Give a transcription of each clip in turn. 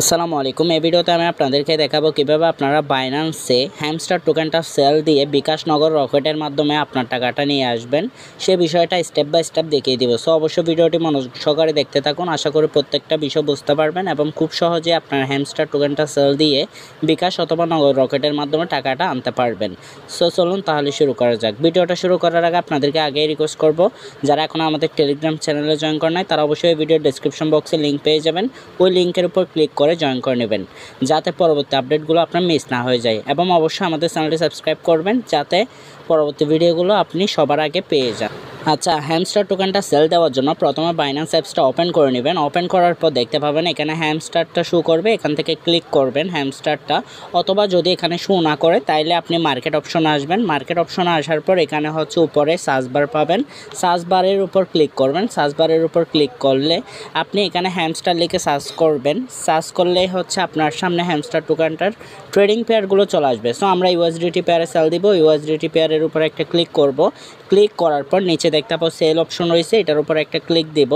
আসসালামু আলাইকুম। এই ভিডিওতে আমি আপনাদেরকে দেখাবো কিভাবে আপনারা বাইন্যান্সে হ্যামস্টার টোকেনটা সেল দিয়ে বিকাশ নগর রকেটের মাধ্যমে আপনার টাকাটা নিয়ে আসবেন, সে বিষয়টা স্টেপ বাই স্টেপ দেখিয়ে দিব। সো অবশ্যই ভিডিওটি মনোযোগ সহকারে দেখতে থাকুন। আশা করি প্রত্যেকটা বিষয় বুঝতে পারবেন এবং খুব সহজে আপনার হ্যামস্টার টোকেনটা সেল দিয়ে বিকাশ অথবা নগর রকেটের মাধ্যমে টাকাটা আনতে পারবেন। সো চলুন তাহলে শুরু করা যাক। ভিডিওটা শুরু করার আগে আপনাদেরকে আগেই রিকোয়েস্ট করব, যারা এখন আমাদের টেলিগ্রাম চ্যানেলে জয়েন করেন নাই তারা অবশ্যই ভিডিওর ডেসক্রিপশন বক্সে লিঙ্ক পেয়ে যাবেন। ওই লিঙ্কের উপর ক্লিক করে জয়েন করে নেবেন, যাতে পরবর্তী আপডেটগুলো আপনার মিস না হয়ে যায়। এবং অবশ্যই আমাদের চ্যানেলটি সাবস্ক্রাইব করবেন, যাতে পরবর্তী ভিডিওগুলো আপনি সবার আগে পেয়ে যান। আচ্ছা, হ্যামস্টার টোকেনটা সেল দেওয়ার জন্য প্রথমে বাইন্যান্স অ্যাপসটা ওপেন করে নেবেন। ওপেন করার পর দেখতে পাবেন এখানে হ্যামস্টারটা শো করবে, এখান থেকে ক্লিক করবেন হ্যামস্টারটা। অথবা যদি এখানে শো না করে তাইলে আপনি মার্কেট অপশনে আসবেন। মার্কেট অপশনে আসার পর এখানে হচ্ছে উপরে সার্চ বার পাবেন, সার্চ বারের উপর ক্লিক করবেন। সার্চ বারের উপর ক্লিক করলে আপনি এখানে হ্যামস্টার লিখে সার্চ করবেন। সার্চ করলেই হচ্ছে আপনার সামনে হ্যামস্টার টোকেনটার ট্রেডিং পেয়ারগুলো চলে আসবে। সো আমরা ইউএসডিটি পেয়ারে সেল দিব। ইউএসডিটি পেয়ারের উপর একটা ক্লিক করব। ক্লিক করার পর নিচে দেখতে পাবো সেল অপশন রয়েছে, এটার উপর একটা ক্লিক দেব।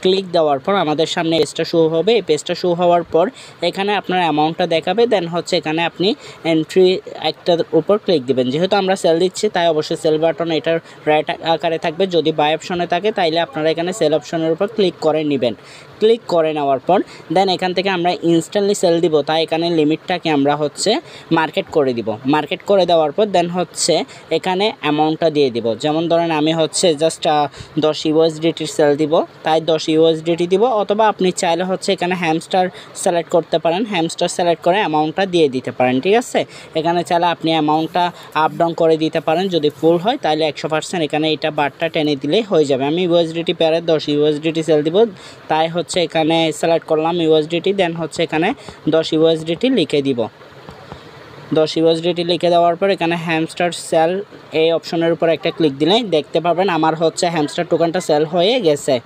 ক্লিক দেওয়ার পর আমাদের সামনে পেজটা শো হবে। এই পেজটা শো হওয়ার পর এখানে আপনার অ্যামাউন্টটা দেখাবে। দেন হচ্ছে এখানে আপনি এন্ট্রি একটার উপর ক্লিক দিবেন। যেহেতু আমরা সেল দিচ্ছি তাই অবশ্যই সেল বাটন এটার রাইট আকারে থাকবে। যদি বাই অপশনে থাকে তাইলে আপনারা এখানে সেল অপশনের উপর ক্লিক করে নেবেন। ক্লিক করে নেওয়ার পর দেন এখান থেকে আমরা ইনস্ট্যান্টলি সেল দিব, তাই এখানে লিমিটটাকে আমরা হচ্ছে মার্কেট করে দিব। মার্কেট করে দেওয়ার পর দেন হচ্ছে এখানে অ্যামাউন্টটা দিয়ে দিব। যেমন ধরেন আমি হচ্ছে জাস্ট 10 ইউএসডিটির সেল দিব, তাই 10 ইউএসডিটি দিব। অথবা আপনি চাইলে হচ্ছে এখানে হ্যামস্টার সিলেক্ট করতে পারেন, হ্যামস্টার সিলেক্ট করে অ্যামাউন্টটা দিয়ে দিতে পারেন। ঠিক আছে, এখানে চাইলে আপনি অ্যামাউন্টটা আপ ডাউন করে দিতে পারেন। যদি ফুল হয় তাহলে 100% এখানে এটা বারটা টেনে দিলেই হয়ে যাবে। আমি ইউএসডিটি পেয়ারে 10 ইউএসডিটি সেল দিব, তাই হচ্ছে এখানে সিলেক্ট করলাম ইউএসডিটি। দেন হচ্ছে এখানে 10 ইউএসডিটি লিখে দিব। 10 ইউএসডিটি লিখে দেওয়ার পর এখানে হ্যামস্টার সেল এই অপশনের উপর একটা ক্লিক দিলে দেখতে পাবেন আমার হচ্ছে হ্যামস্টার টোকেনটা সেল হয়ে গেছে।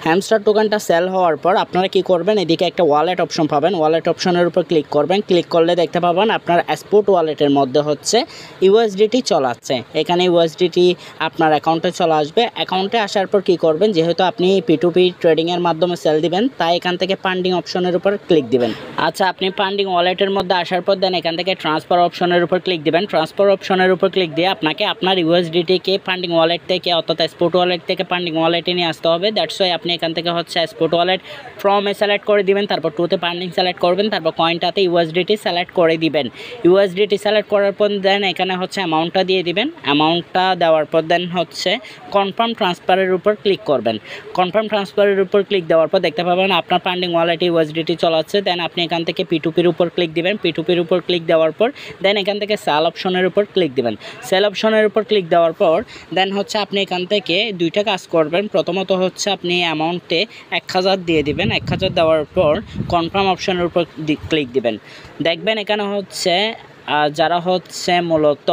হ্যামস্টার টোকেনটা সেল হওয়ার পর আপনারা কি করবেন, এদিকে একটা ওয়ালেট অপশন পাবেন। ওয়ালেট অপশনের উপর ক্লিক করবেন। ক্লিক করলে দেখতে পাবেন আপনার স্পট ওয়ালেটের মধ্যে হচ্ছে ইউএসডিটি চলাচ্ছে। এখানে ইউএসডিটি আপনার অ্যাকাউন্টে চলে আসবে। অ্যাকাউন্টে আসার পর কি করবেন, যেহেতু আপনি P2P ট্রেডিংয়ের মাধ্যমে সেল দিবেন তাই এখান থেকে ফান্ডিং অপশনের উপর ক্লিক দিবেন। আচ্ছা, আপনি ফান্ডিং ওয়ালেটের মধ্যে আসার পর দেন এখান থেকে ট্রান্সফার অপশনের উপর ক্লিক দিবেন। ট্রান্সফার অপশনের উপর ক্লিক দিয়ে আপনাকে আপনার ইউএসডিটিকে ফান্ডিং ওয়ালেট থেকে অর্থাৎ স্পট ওয়ালেট থেকে ফান্ডিং ওয়ালেটে নিয়ে আসতে হবে। দ্যাটস ওয়াই আপনি এখান থেকে হচ্ছে স্পট ওয়ালেট ফ্রমে সিলেক্ট করে দিবেন, তারপর টুতে ফান্ডিং সিলেক্ট করবেন, তারপর কয়েনটাতে ইউএসডিটি সিলেক্ট করে দিবেন। ইউএসডিটি সিলেক্ট করার পর দেন এখানে হচ্ছে অ্যামাউন্টটা দিয়ে দিবেন। অ্যামাউন্টটা দেওয়ার পর দেন হচ্ছে কনফার্ম ট্রান্সফারের উপর ক্লিক করবেন। কনফার্ম ট্রান্সফারের উপর ক্লিক দেওয়ার পর দেখতে পাবেন আপনার ফান্ডিং ওয়ালেটে ইউএসডিটি চলাচ্ছে। দেন আপনি এখান থেকে P2Pর উপর ক্লিক দিবেন। P2Pর উপর ক্লিক দেওয়ার পর দেন এখান থেকে সেল অপশনের উপর ক্লিক দিবেন। সেল অপশনের উপর ক্লিক দেওয়ার পর দেন হচ্ছে আপনি এখান থেকে দুইটা কাজ করবেন। প্রথমত হচ্ছে আপনি অ্যামাউন্টে 1000 দিয়ে দিবেন। 1000 দেওয়ার পর কনফার্ম অপশনের উপর ক্লিক দিবেন। দেখবেন এখানে হচ্ছে যারা হচ্ছে মূলত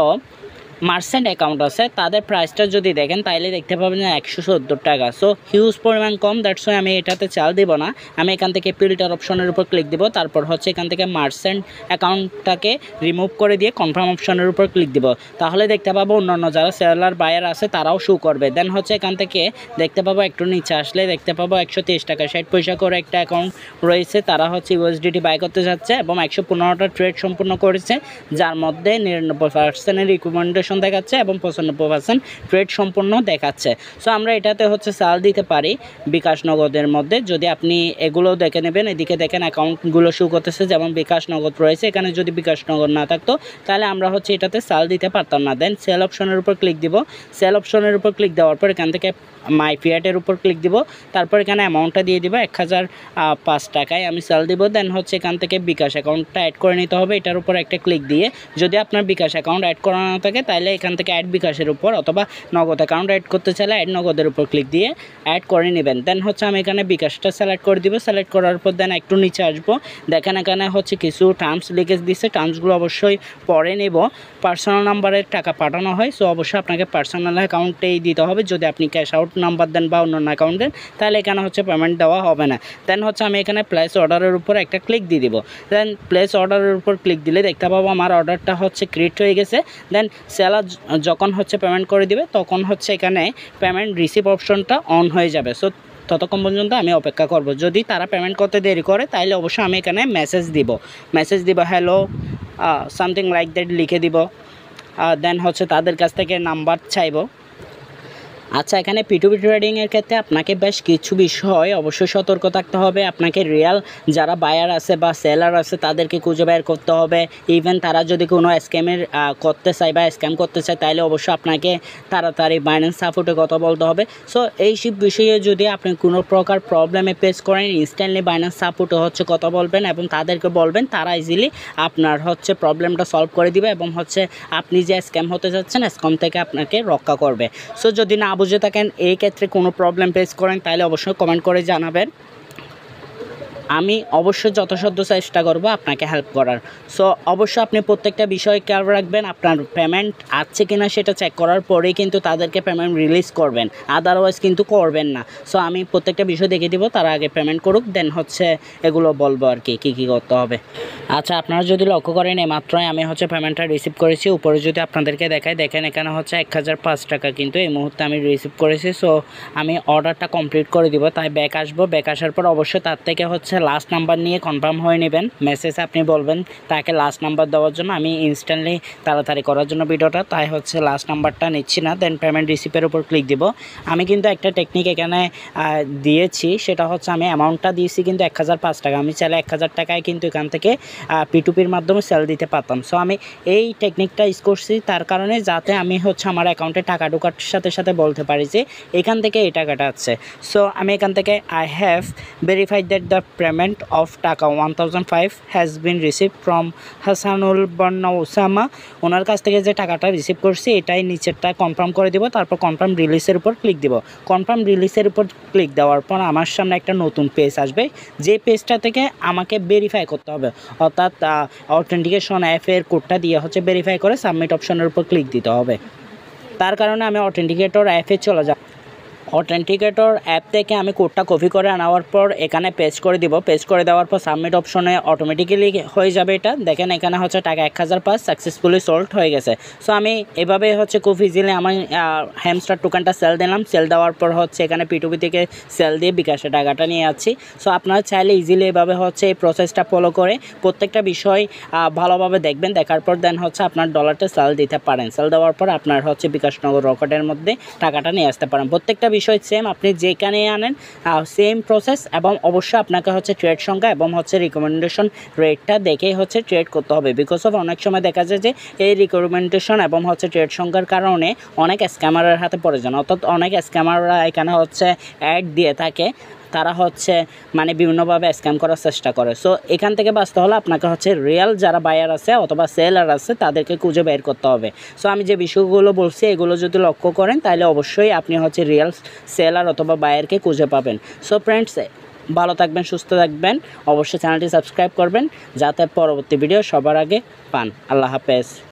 মার্চেন্ট অ্যাকাউন্ট আছে তাদের প্রাইসটা যদি দেখেন তাইলে দেখতে পাবেন 170 টাকা। সো হিউজ পরিমাণ কম, দ্যাটস ওয়াই আমি এটাতে চাল দিব না। আমি এখান থেকে ফিল্টার অপশনের উপর ক্লিক দিব। তারপর হচ্ছে এখান থেকে মার্চেন্ট অ্যাকাউন্টটাকে রিমুভ করে দিয়ে কনফার্ম অপশনের উপর ক্লিক দিব। তাহলে দেখতে পাবো অন্যান্য যারা সেলার বায়ার আছে তারাও শো করবে। দেন হচ্ছে এখান থেকে দেখতে পাবো একটু নিচে আসলে দেখতে পাবো 123 টাকা 60 পয়সা করে একটা অ্যাকাউন্ট রয়েছে। তারা হচ্ছে ইউএসডিটি বাই করতে যাচ্ছে এবং 115টা ট্রেড সম্পূর্ণ করেছে, যার মধ্যে 99% রিকমেন্ডেশন দেখাচ্ছে এবং 95% ট্রেড সম্পূর্ণ দেখাচ্ছে। সো আমরা এটাতে হচ্ছে সেল দিতে পারি বিকাশ নগদের মধ্যে। যদি আপনি এগুলো দেখে নেবেন, এদিকে দেখেন অ্যাকাউন্টগুলো শো করতেছে যেমন বিকাশ নগদ রয়েছে। এখানে যদি বিকাশ নগদ না থাকতো তাহলে আমরা হচ্ছে এটাতে সেল দিতে পারতাম না। দেন সেল অপশনের উপর ক্লিক দিব। সেল অপশনের উপর ক্লিক দেওয়ার পর এখান থেকে মাই ফিয়াটের উপর ক্লিক দিব। তারপর এখানে অ্যামাউন্টটা দিয়ে দিব 1005 টাকায় আমি সেল দিব। দেন হচ্ছে এখান থেকে বিকাশ অ্যাকাউন্টটা অ্যাড করে নিতে হবে। এটার উপর একটা ক্লিক দিয়ে যদি আপনার বিকাশ অ্যাকাউন্ট অ্যাড করা না থাকে তাহলে এখান থেকে অ্যাড বিকাশের উপর অথবা নগদ অ্যাকাউন্ট অ্যাড করতে চাইলে অ্যাড নগদের উপর ক্লিক দিয়ে অ্যাড করে নেবেন। দেন হচ্ছে আমি এখানে বিকাশটা সিলেক্ট করে দিব। সিলেক্ট করার পর দেন একটু নিচে আসবো। দেখেন এখানে হচ্ছে কিছু টার্মস লিখে দিচ্ছে, টার্মসগুলো অবশ্যই পরে নেব। পার্সোনাল নাম্বারের টাকা পাঠানো হয়, সো অবশ্যই আপনাকে পার্সোনাল অ্যাকাউন্টেই দিতে হবে। যদি আপনি ক্যাশ আউট নাম্বার দেন বা অন্য অ্যাকাউন্ট দেন তাহলে এখানে হচ্ছে পেমেন্ট দেওয়া হবে না। দেন হচ্ছে আমি এখানে প্লেস অর্ডারের উপর একটা ক্লিক দিয়ে দিব। দেন প্লেস অর্ডারের উপর ক্লিক দিলে দেখতে পাবো আমার অর্ডারটা হচ্ছে ক্রিয়েট হয়ে গেছে। দেন সেলার যখন হচ্ছে পেমেন্ট করে দিবে তখন হচ্ছে এখানে পেমেন্ট রিসিভ অপশনটা অন হয়ে যাবে। সো ততক্ষণ পর্যন্ত আমি অপেক্ষা করব। যদি তারা পেমেন্ট করতে দেরি করে তাহলে অবশ্যই আমি এখানে মেসেজ দিব হ্যালো সামথিং লাইক দ্যাট লিখে দিব। দেন হচ্ছে তাদের কাছ থেকে নাম্বার চাইবো। আচ্ছা, এখানে P2P ট্রেডিংয়ের ক্ষেত্রে আপনাকে বেশ কিছু বিষয় অবশ্যই সতর্ক থাকতে হবে। আপনাকে রিয়েল যারা বায়ার আছে বা সেলার আছে তাদেরকে খুঁজে বের করতে হবে। ইভেন তারা যদি কোনো স্ক্যামের করতে চায় বা স্ক্যাম করতে চায় তাহলে অবশ্যই আপনাকে তাড়াতাড়ি বাইন্যান্স সাপোর্টে কথা বলতে হবে। সো এই সব বিষয়ে যদি আপনি কোনো প্রকার প্রবলেমে ফেস করেন, ইনস্ট্যান্টলি বাইন্যান্স সাপোর্টে হচ্ছে কথা বলবেন এবং তাদেরকে বলবেন, তারা ইজিলি আপনার হচ্ছে প্রবলেমটা সলভ করে দিবে এবং হচ্ছে আপনি যে স্ক্যাম হতে যাচ্ছেন স্ক্যাম থেকে আপনাকে রক্ষা করবে। সো যদি না বুঝে থাকেন, এই ক্ষেত্রে কোনো প্রবলেম ফেস করেন তাহলে অবশ্যই কমেন্ট করে জানাবেন। আমি অবশ্যই যথাসাধ্য চেষ্টা করব আপনাকে হেল্প করার। সো অবশ্যই আপনি প্রত্যেকটা বিষয় খেয়াল রাখবেন, আপনার পেমেন্ট আছে কিনা সেটা চেক করার পরেই কিন্তু তাদেরকে পেমেন্ট রিলিজ করবেন, আদারওয়াইজ কিন্তু করবেন না। সো আমি প্রত্যেকটা বিষয় দেখে দিব, তারা আগে পেমেন্ট করুক, দেন হচ্ছে এগুলো বলবো আর কি কী করতে হবে। আচ্ছা, আপনারা যদি লক্ষ্য করেন এইমাত্রই আমি হচ্ছে পেমেন্টটা রিসিভ করেছি। উপরে যদি আপনাদেরকে দেখাই, দেখেন এখানে হচ্ছে 1005 টাকা কিন্তু এই মুহূর্তে আমি রিসিভ করেছি। সো আমি অর্ডারটা কমপ্লিট করে দিব, তাই ব্যাক আসবো। ব্যাক আসার পর অবশ্যই তার থেকে হচ্ছে লাস্ট নাম্বার নিয়ে কনফার্ম হয়ে নেবেন। মেসেজে আপনি বলবেন তাকে লাস্ট নাম্বার দেওয়ার জন্য। আমি ইনস্ট্যান্টলি তাড়াতাড়ি করার জন্য ভিডিওটা, তাই হচ্ছে লাস্ট নাম্বারটা নিচ্ছি না, দেন পেমেন্ট রিসিপের উপর ক্লিক দিব। আমি কিন্তু একটা টেকনিক এখানে দিয়েছি, সেটা হচ্ছে আমি অ্যামাউন্টটা দিয়েছি কিন্তু 1005 টাকা। আমি চাইলে 1000 টাকায় কিন্তু এখান থেকে P2Pর মাধ্যমে সেল দিতে পারতাম। সো আমি এই টেকনিকটা ইউজ করছি তার কারণে, যাতে আমি হচ্ছে আমার অ্যাকাউন্টে টাকা ঢোকার সাথে সাথে বলতে পারি যে এখান থেকে এই টাকাটা আছে। সো আমি এখান থেকে I have verified that the payment of taka 1005 has been receive from Hasanul Banna Osama. ওনার কাছ থেকে যে টাকাটা রিসিভ করছি এটাই নিচেরটা কনফার্ম করে দিব। তারপর কনফার্ম রিলিজের উপর ক্লিক দিব। কনফার্ম রিলিজের উপর ক্লিক দেওয়ার পর আমার সামনে একটা নতুন পেজ আসবে, যে পেজটা থেকে আমাকে ভেরিফাই করতে হবে, অর্থাৎ অথেন্টিকেশন অ্যাপের কোডটা দিয়ে হচ্ছে ভেরিফাই করে সাবমিট অপশনের উপর ক্লিক দিতে হবে। তার কারণে আমি অথেন্টিকেটর অ্যাপে চলে যাব। অথেন্টিকেটর অ্যাপ থেকে আমি কোডটা কপি করে আনার পর এখানে পেস্ট করে দিব। পেস্ট করে দেওয়ার পর সাবমিট অপশনে অটোমেটিক্যালি হয়ে যাবে এটা। দেখেন এখানে হচ্ছে টাকা 1005 সাকসেসফুলি সোল্ড হয়ে গেছে। সো আমি এভাবে হচ্ছে খুব ইজিলি আমার হ্যামস্টার টোকেনটা সেল দিলাম। সেল দেওয়ার পর হচ্ছে এখানে P2P থেকে সেল দিয়ে বিকাশে টাকাটা নিয়ে যাচ্ছি। সো আপনারা চাইলে ইজিলি এভাবে হচ্ছে এই প্রসেসটা ফলো করে প্রত্যেকটা বিষয় ভালোভাবে দেখবেন। দেখার পর দেন হচ্ছে আপনার ডলারটা সেল দিতে পারেন। সেল দেওয়ার পর আপনার হচ্ছে বিকাশনগর রকেটের মধ্যে টাকাটা নিয়ে আসতে পারেন। প্রত্যেকটা বিষয় সেম, আপনি যেখানে আনেন সেম প্রসেস, এবং অবশ্যই আপনাকে হচ্ছে ট্রেড সংখ্যা এবং হচ্ছে রিকমেন্ডেশন রেটটা দেখেই হচ্ছে ট্রেড করতে হবে। বিকজ অফ অনেক সময় দেখা যায় যে এই রিকমেন্ডেশন এবং হচ্ছে ট্রেড সংখ্যার কারণে অনেক স্ক্যামারের হাতে পড়ে যান, অর্থাৎ অনেক স্ক্যামাররা এখানে হচ্ছে অ্যাড দিয়ে থাকে, তারা হচ্ছে মানে বিভিন্নভাবে স্ক্যাম করার চেষ্টা করে। সো এখান থেকে বাঁচতে হলে আপনাকে হচ্ছে রিয়েল যারা বায়ার আছে অথবা সেলার আছে তাদেরকে খুঁজে বের করতে হবে। সো আমি যে বিষয়গুলো বলছি এগুলো যদি লক্ষ্য করেন তাহলে অবশ্যই আপনি হচ্ছে রিয়েল সেলার অথবা বায়ারকে খুঁজে পাবেন। সো ফ্রেন্ডস, ভালো থাকবেন, সুস্থ থাকবেন, অবশ্যই চ্যানেলটি সাবস্ক্রাইব করবেন যাতে পরবর্তী ভিডিও সবার আগে পান। আল্লাহ হাফেজ।